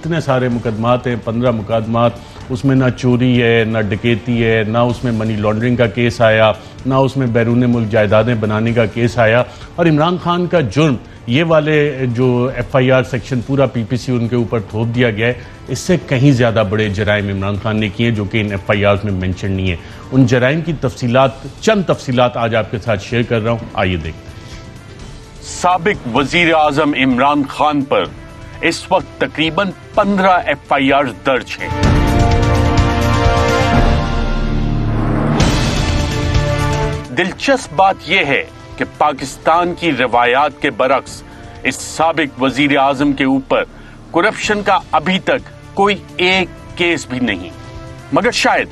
اتنے سارے مقدمات ہیں، 15 مقدمات، اس میں نہ چوری ہے، نہ ڈکیتی ہے، نہ اس میں منی لانڈرنگ کا کیس آیا، نہ اس میں بیرون ملک جائیدادیں بنانے کا کیس آیا، اور عمران خان کا جرم یہ والے جو ایف آئی آر سیکشن پورا پی پی سی ان کے اوپر تھوپ دیا گیا ہے، اس سے کہیں زیادہ بڑے جرائم عمران خان نے کیے جو کہ ان ایف آئی آرز میں مینشن نہیں ہے۔ ان جرائم کی تفصیلات، چند تفصیلات آج آپ کے ساتھ شیئر کر رہا ہوں، آئیے دیکھتے ہیں۔ سابق وزیر اعظم عمران خان پر اس وقت تقریباً 15 ایف آئی آر درج ہیں۔ دلچسپ بات یہ ہے کہ پاکستان کی روایات کے برعکس اس سابق وزیر اعظم کے اوپر کرپشن کا ابھی تک کوئی ایک کیس بھی نہیں، مگر شاید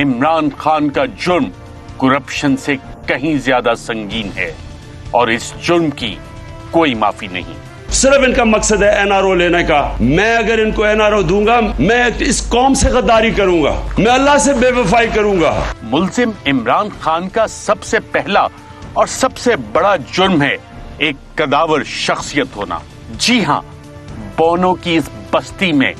عمران خان کا جرم کرپشن سے کہیں زیادہ سنگین ہے اور اس جرم کی کوئی معافی نہیں۔ صرف ان کا مقصد ہے این آر او لینے کا۔ میں اگر ان کو این آر او دوں گا، میں اس قوم سے غداری کروں گا، میں اللہ سے بے وفائی کروں گا۔ ملزم عمران خان کا سب سے پہلا اور سب سے بڑا جرم ہے ایک قداور شخصیت ہونا۔ جی ہاں، بونو کی اس بستی میں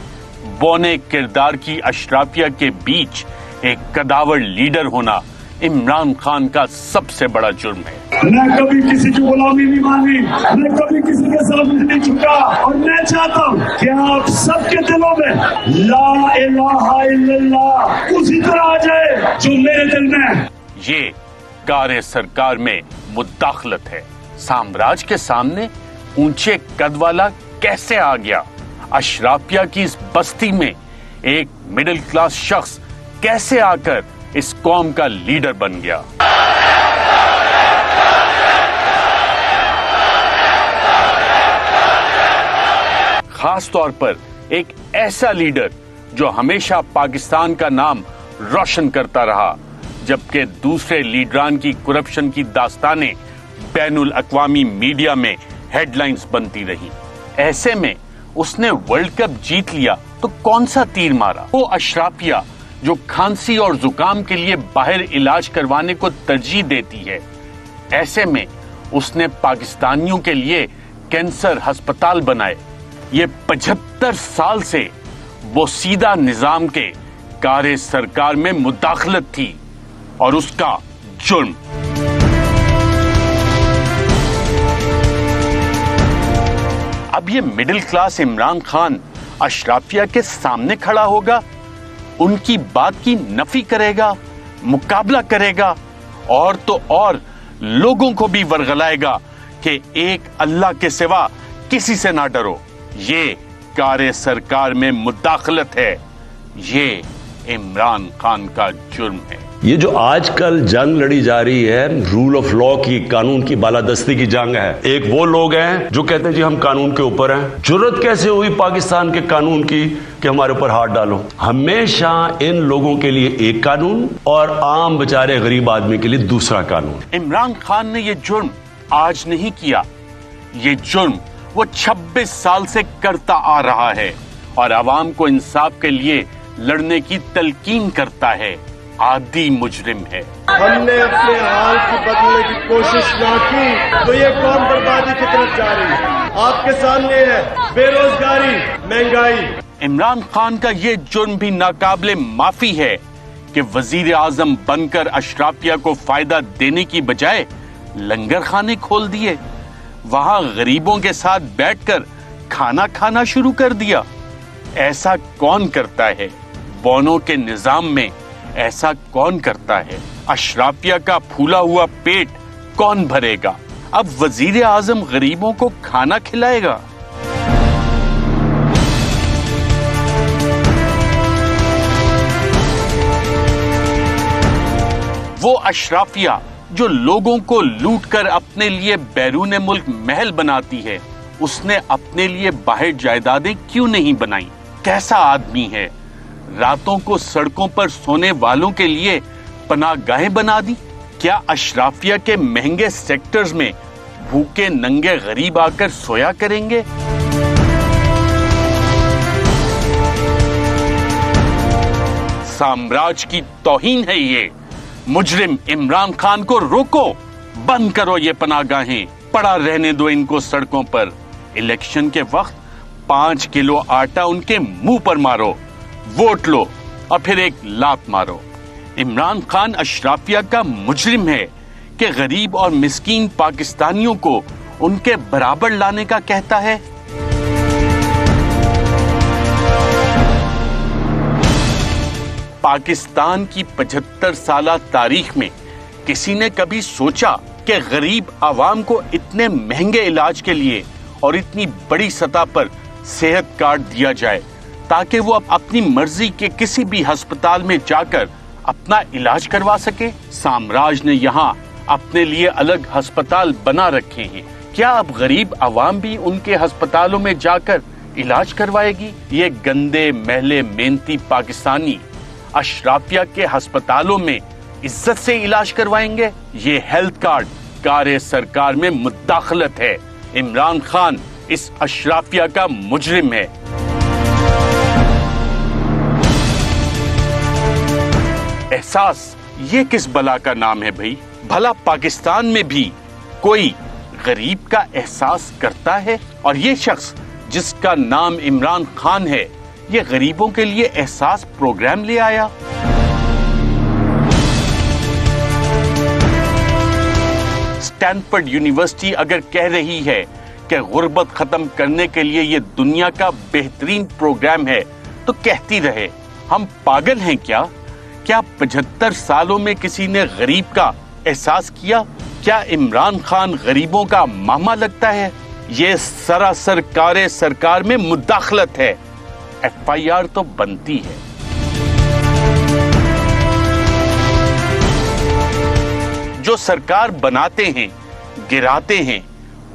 بونے کردار کی اشرافیہ کے بیچ ایک قداور لیڈر ہونا عمران خان کا سب سے بڑا جرم ہے۔ میں کبھی کسی کی غلامی نہیں مانی، میں کبھی کسی کے سامنے نہیں جھکا، اور میں چاہتا ہوں کہ آپ سب کے دلوں میں لا الہ الا اللہ اسی طرح آ جائے جو میرے دل میں ہے۔ یہ کار سرکار میں مداخلت ہے۔ سامراج کے سامنے اونچے قد والا کیسے آ گیا؟ اشرافیہ کی اس بستی میں ایک مڈل کلاس شخص کیسے آ کر اس قوم کا لیڈر بن گیا؟ خاص طور پر ایک ایسا لیڈر جو ہمیشہ پاکستان کا نام روشن کرتا رہا، جبکہ دوسرے لیڈران کی کرپشن کی داستانیں بین الاقوامی میڈیا میں ہیڈ لائنز بنتی رہی۔ ایسے میں اس نے ورلڈ کپ جیت لیا تو کون سا تیر مارا؟ وہ اشرافیہ جو کھانسی اور زکام کے لیے باہر علاج کروانے کو ترجیح دیتی ہے، ایسے میں اس نے پاکستانیوں کے لیے کینسر ہسپتال بنائے۔ یہ 75 سال سے وہ سیدھا نظام کے کار سرکار میں مداخلت تھی اور اس کا جرم۔ اب یہ مڈل کلاس عمران خان اشرافیہ کے سامنے کھڑا ہوگا، ان کی بات کی نفی کرے گا، مقابلہ کرے گا، اور تو اور لوگوں کو بھی ورغلائے گا کہ ایک اللہ کے سوا کسی سے نہ ڈرو۔ یہ کار سرکار میں مداخلت ہے، یہ عمران خان کا جرم ہے۔ یہ جو آج کل جنگ لڑی جا رہی ہے، رول آف لا کی، قانون کی بالادستی کی جنگ ہے۔ ایک وہ لوگ ہیں جو کہتے ہیں جی ہم قانون کے اوپر ہیں۔ جرأت کیسے ہوئی پاکستان کے قانون کی کہ ہمارے اوپر ہاتھ ڈالو؟ ہمیشہ ان لوگوں کے لیے ایک قانون اور عام بیچارے غریب آدمی کے لیے دوسرا قانون۔ عمران خان نے یہ جرم آج نہیں کیا، یہ جرم وہ 26 سال سے کرتا آ رہا ہے اور عوام کو انصاف کے لیے لڑنے کی تلقین کرتا ہے۔ عادی مجرم ہے۔ ہم نے اپنے حال کی بدلنے کی کوشش نہ کی تو یہ قوم بربادی کی طرف جا رہی ہے۔ آپ کے سامنے ہے بے روزگاری، مہنگائی۔ عمران خان کا یہ جرم بھی ناقابل معافی ہے کہ وزیر اعظم بن کر اشرافیہ کو فائدہ دینے کی بجائے لنگر خانے کھول دیے، وہاں غریبوں کے ساتھ بیٹھ کر کھانا کھانا شروع کر دیا۔ ایسا کون کرتا ہے؟ بونو کے نظام میں ایسا کون کرتا ہے؟ اشرافیہ کا پھولا ہوا پیٹ کون بھرے گا؟ اب وزیر اعظم غریبوں کو کھانا کھلائے گا؟ وہ اشرافیہ جو لوگوں کو لوٹ کر اپنے لیے بیرون ملک محل بناتی ہے، اس نے اپنے لیے باہر جائیدادیں کیوں نہیں بنائیں؟ کیسا آدمی ہے؟ راتوں کو سڑکوں پر سونے والوں کے لیے پناہ گاہیں بنا دی؟ کیا اشرافیہ کے مہنگے سیکٹرز میں بھوکے ننگے غریب آ کر سویا کریں گے؟ سامراج کی توہین ہے یہ۔ مجرم عمران خان کو روکو، بند کرو یہ پناہ گاہیں، پڑا رہنے دو ان کو سڑکوں پر۔ الیکشن کے وقت 5 किलो आटा उनके मुंह पर मारो, वोट लो और फिर एक लात मारो। इमरान खान अशराफिया का मुजरिम है कि गरीब और मिस्कीन पाकिस्तानियों को उनके बराबर लाने का कहता है। पाकिस्तान की 75 साल तारीख में किसी ने कभी सोचा कि गरीब आवाम को इतने महंगे इलाज के लिए और इतनी बड़ी सतह पर सेहत कार्ड दिया जाए ताकि वो अपनी मर्जी के किसी भी अस्पताल में जाकर अपना इलाज करवा सके? साम्राज्य ने यहाँ अपने लिए अलग अस्पताल बना रखे हैं। क्या अब गरीब आवाम भी उनके अस्पतालों में जाकर इलाज करवाएगी? ये गंदे मैले मेहनती पाकिस्तानी अशराफिया के अस्पतालों में इज्जत से इलाज करवाएंगे? ये हेल्थ कार्ड कार्य सरकार में मुदाखलत है। इमरान खान इस अशराफिया का मुजरिम है। एहसास ये किस बला का नाम है भाई? भला पाकिस्तान में भी कोई गरीब का एहसास करता है? और ये शख्स जिसका नाम इमरान खान है, ये गरीबों के लिए एहसास प्रोग्राम ले आया। स्टैनफोर्ड यूनिवर्सिटी अगर कह रही है कि गुर्बत खत्म करने के लिए ये दुनिया का बेहतरीन प्रोग्राम है, तो कहती रहे। हम पागल हैं क्या? क्या 75 सालों में किसी ने गरीब का एहसास किया? क्या इमरान खान गरीबों का मामा लगता है? ये सरासर कार्य सरकार में मुदाखलत है। FIR तो बनती है। जो सरकार बनाते हैं, गिराते हैं,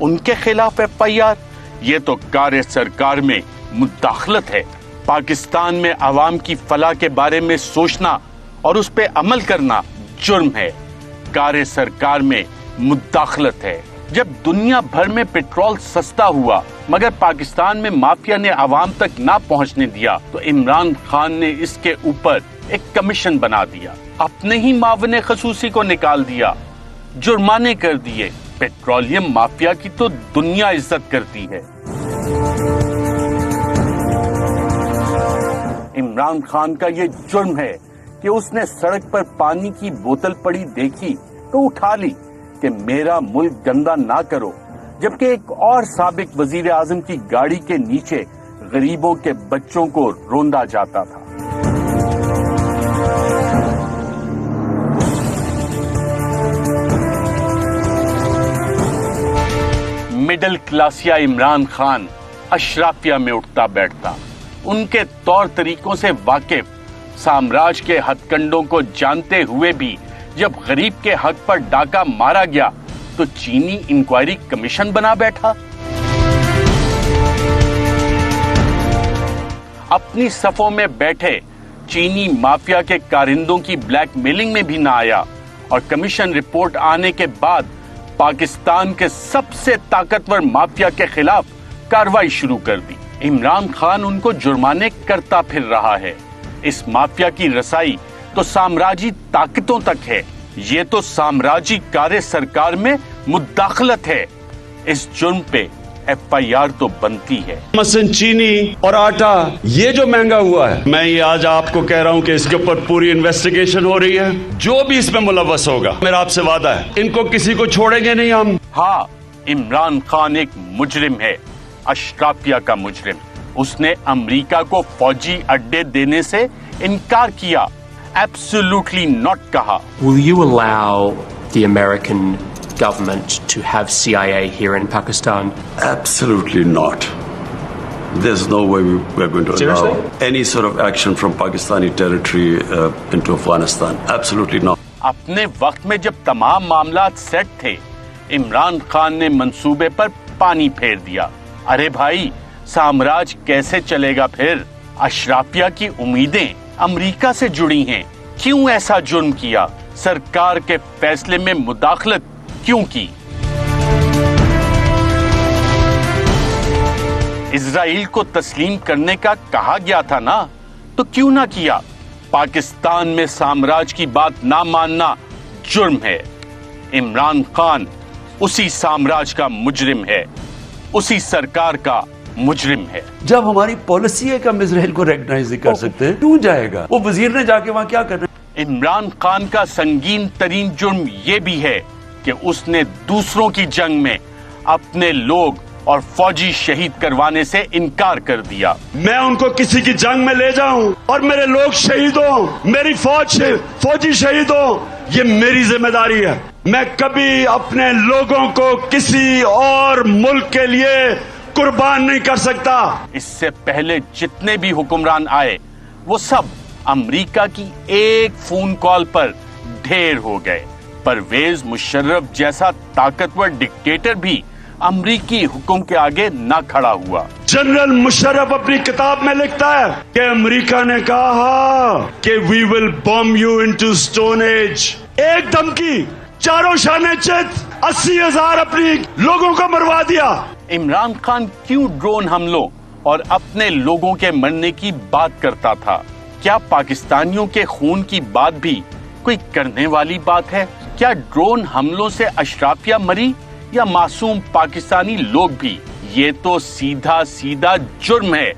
उनके खिलाफ FIR, ये तो कार्य सरकार में मुदाखलत है। पाकिस्तान में आवाम की फलाह के बारे में सोचना और उस पे अमल करना जुर्म है। कार्य सरकार में मुदाखलत है। जब दुनिया भर में पेट्रोल सस्ता हुआ मगर पाकिस्तान में माफिया ने आवाम तक ना पहुंचने दिया, तो इमरान खान ने इसके ऊपर एक कमीशन बना दिया, अपने ही मावने खसूसी को निकाल दिया, जुर्माने कर दिए। पेट्रोलियम माफिया की तो दुनिया इज्जत करती है। इमरान खान का ये जुर्म है कि उसने सड़क पर पानी की बोतल पड़ी देखी तो उठा ली कि मेरा मुल्क गंदा ना करो, जबकि एक और साबिक वजीर आजम की गाड़ी के नीचे गरीबों के बच्चों को रोंदा जाता था। मिडिल क्लासिया इमरान खान अशराफिया में उठता बैठता, उनके तौर तरीकों से वाकिफ, साम्राज्य के हथकंडों को जानते हुए भी जब गरीब के हक पर डाका मारा गया तो चीनी इंक्वायरी कमीशन बना बैठा। अपनी सफों में बैठे चीनी माफिया के कारिंदों की ब्लैकमेलिंग में भी ना आया और कमीशन रिपोर्ट आने के बाद पाकिस्तान के सबसे ताकतवर माफिया के खिलाफ कार्रवाई शुरू कर दी। इमरान खान उनको जुर्माने करता फिर रहा है। इस माफिया की रसाई तो साम्राज्यी ताकतों तक है। ये तो साम्राज्यी कार्य सरकार में मुदाखलत है। इस जुर्म पे FIR तो बनती है। मसन चीनी और आटा ये जो महंगा हुआ है, मैं ये आज आपको कह रहा हूं कि इसके ऊपर पूरी इन्वेस्टिगेशन हो रही है। जो भी इसमें मुलव्वस होगा, मेरा आपसे वादा है, इनको किसी को छोड़ेंगे नहीं हम। हाँ, इमरान खान एक मुजरिम है, अशराफिया का मुजरिम। उसने अमेरिका को फौजी अड्डे देने से इनकार किया, एब्सोल्युटली नॉट कहा। Will you allow the American government to have CIA here in Pakistan? Absolutely not. There's no way we're going to allow any sort of action from Pakistani territory into Afghanistan. Absolutely not. अपने वक्त में जब तमाम मामलात set थे, इमरान खान ने मंसूबे पर पानी फेर दिया। अरे भाई, साम्राज्य कैसे चलेगा फिर? अशराफिया की उम्मीदें अमेरिका से जुड़ी हैं। क्यों ऐसा जुर्म किया? सरकार के फैसले में मुदाखलत क्यों की? इजराइल को तस्लीम करने का कहा गया था ना, तो क्यों ना किया? पाकिस्तान में साम्राज्य की बात ना मानना जुर्म है। इमरान खान उसी साम्राज्य का मुजरिम है, उसी सरकार का मुजरिम है। जब हमारी पॉलिसी है कि हम इसराइल को रिकॉग्नाइज नहीं कर सकते, क्यों जाएगा वो? वजीर ने जाके वहां क्या करना? इमरान खान का संगीन तरीन जुर्म ये भी है कि उसने दूसरों की जंग में अपने लोग और फौजी शहीद करवाने से इनकार कर दिया। मैं उनको किसी की जंग में ले जाऊं और मेरे लोग शहीद हों, मेरी फौजी शहीद हो, ये मेरी जिम्मेदारी है। मैं कभी अपने लोगों को किसी और मुल्क के लिए कुर्बान नहीं कर सकता। इससे पहले जितने भी हुक्मरान आए वो सब अमेरिका की एक फोन कॉल पर ढेर हो गए। परवेज मुशर्रफ जैसा ताकतवर डिक्टेटर भी अमरीकी हुक्म के आगे ना खड़ा हुआ। जनरल मुशर्रफ अपनी किताब में लिखता है कि अमेरिका ने कहा कि we will bomb you into stone age. एक धमकी, चारों शाने चित, 80,000 अपनी लोगों को मरवा दिया। इमरान खान क्यों ड्रोन हमलों और अपने लोगों के मरने की बात करता था? क्या पाकिस्तानियों के खून की बात भी कोई करने वाली बात है? क्या ड्रोन हमलों से अशराफिया मरी या मासूम पाकिस्तानी लोग भी? ये तो सीधा सीधा जुर्म है,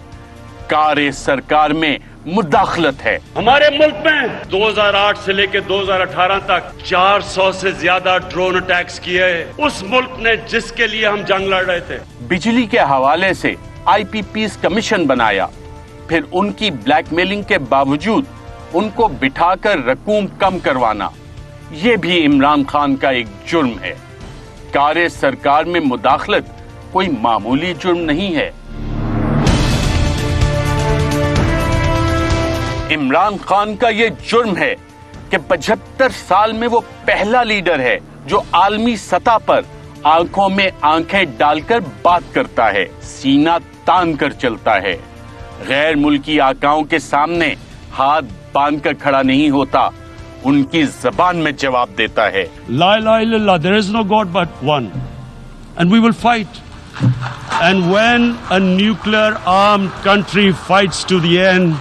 कारे सरकार में मुदाखलत है। हमारे मुल्क में 2008 से लेकर 2018 तक 400 से ज्यादा ड्रोन अटैक्स किए उस मुल्क ने जिसके लिए हम जंग लड़ रहे थे। बिजली के हवाले से IPP's कमीशन बनाया, फिर उनकी ब्लैकमेलिंग के बावजूद उनको बिठाकर रकूम कम करवाना, ये भी इमरान खान का एक जुर्म है। कारे सरकार में मुदाखलत कोई मामूली जुर्म नहीं है। इमरान खान का ये जुर्म है कि 75 साल में वो पहला लीडर है जो आलमी सतह पर आंखों में आंखें डालकर बात करता है, सीना तान कर चलता है, गैर मुल्की आकाओं के सामने हाथ बांध कर खड़ा नहीं होता, उनकी जबान में जवाब देता है। La ilaha illallah, there is no God but one, and we will fight. And when a nuclear armed country fights to the end,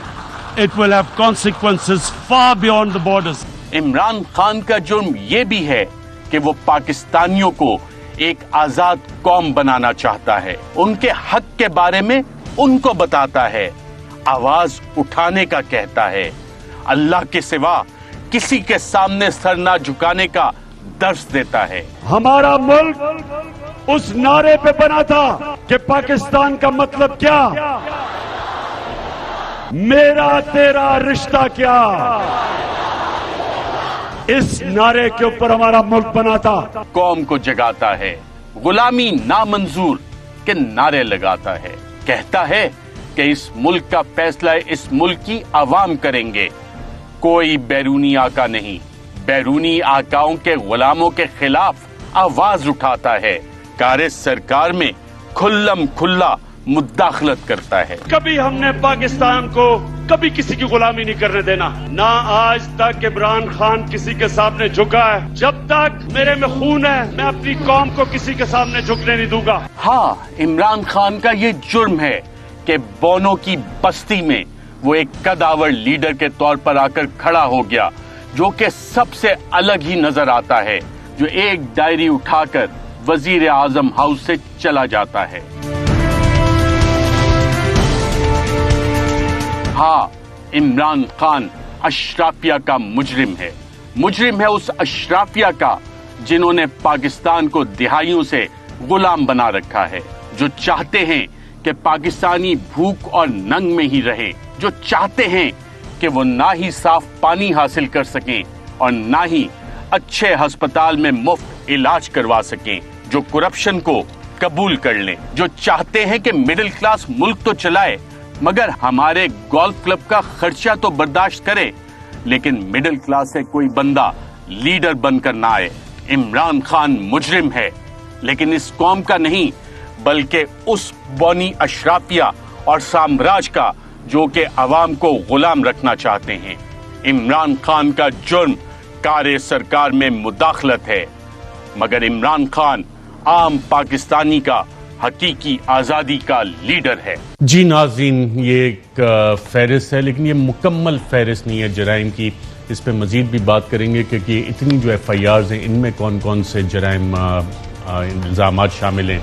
it will have consequences far beyond the borders. Imran Khan का जुर्म ये भी है कि वो पाकिस्तानियों को एक आजाद कौम बनाना चाहता है, उनके हक के बारे में उनको बताता है, आवाज उठाने का कहता है, अल्लाह के सिवा किसी के सामने सर ना झुकाने का दर्स देता है। हमारा मुल्क उस नारे पे बना था कि पाकिस्तान का मतलब क्या, मेरा तेरा रिश्ता क्या, इस नारे के ऊपर हमारा मुल्क बना था। कौम को जगाता है, गुलामी नामंजूर के नारे लगाता है, कहता है कि इस मुल्क का फैसला इस मुल्क की आवाम करेंगे, कोई बैरूनी आका नहीं। बैरूनी आकाओं के गुलामों के खिलाफ आवाज उठाता है, कारे सरकार में खुल्लम खुल्ला मुदाखलत करता है। कभी हमने पाकिस्तान को कभी किसी की गुलामी नहीं करने देना, ना आज तक इमरान खान किसी के सामने झुका है। जब तक मेरे में खून है मैं अपनी कौम को किसी के सामने झुकने नहीं दूंगा। हाँ, इमरान खान का ये जुर्म है कि बोनो की बस्ती में वो एक कदावर लीडर के तौर पर आकर खड़ा हो गया, जो कि सबसे अलग ही नजर आता है, जो एक डायरी उठाकर वजीर आजम हाउस से चला जाता है। हाँ, इमरान खान अशराफिया का मुजरिम है। मुजरिम है उस अशराफिया का जिन्होंने पाकिस्तान को दिहाइयों से गुलाम बना रखा है, जो चाहते हैं कि पाकिस्तानी भूख और नंग में ही रहे, जो चाहते हैं कि वो ना ही साफ पानी हासिल कर सकें और ना ही अच्छे अस्पताल में मुफ्त इलाज करवा सकें, जो करप्शन को कबूल कर लें, जो चाहते हैं कि मिडिल क्लास मुल्क तो चलाए मगर हमारे गोल्फ क्लब का खर्चा तो बर्दाश्त करे, लेकिन मिडिल क्लास से कोई बंदा लीडर बनकर ना आए। इमरान खान मुजरिम है, लेकिन इस कौम का नहीं बल्कि उस बौनी अशराफिया और साम्राज्य का जो कि अवाम को गुलाम रखना चाहते हैं। इमरान खान का जुर्म कारे सरकार में मुदाखलत है, मगर इमरान खान आम पाकिस्तानी का हकीकी आजादी का लीडर है। जी नाज़रीन, ये एक फहरिस्त है, लेकिन ये मुकम्मल फहरिस्त नहीं है जराइम की। इस पे मजीद भी बात करेंगे क्योंकि इतनी जो FIRs हैं इनमें कौन कौन से जराइम इल्ज़ामात शामिल हैं।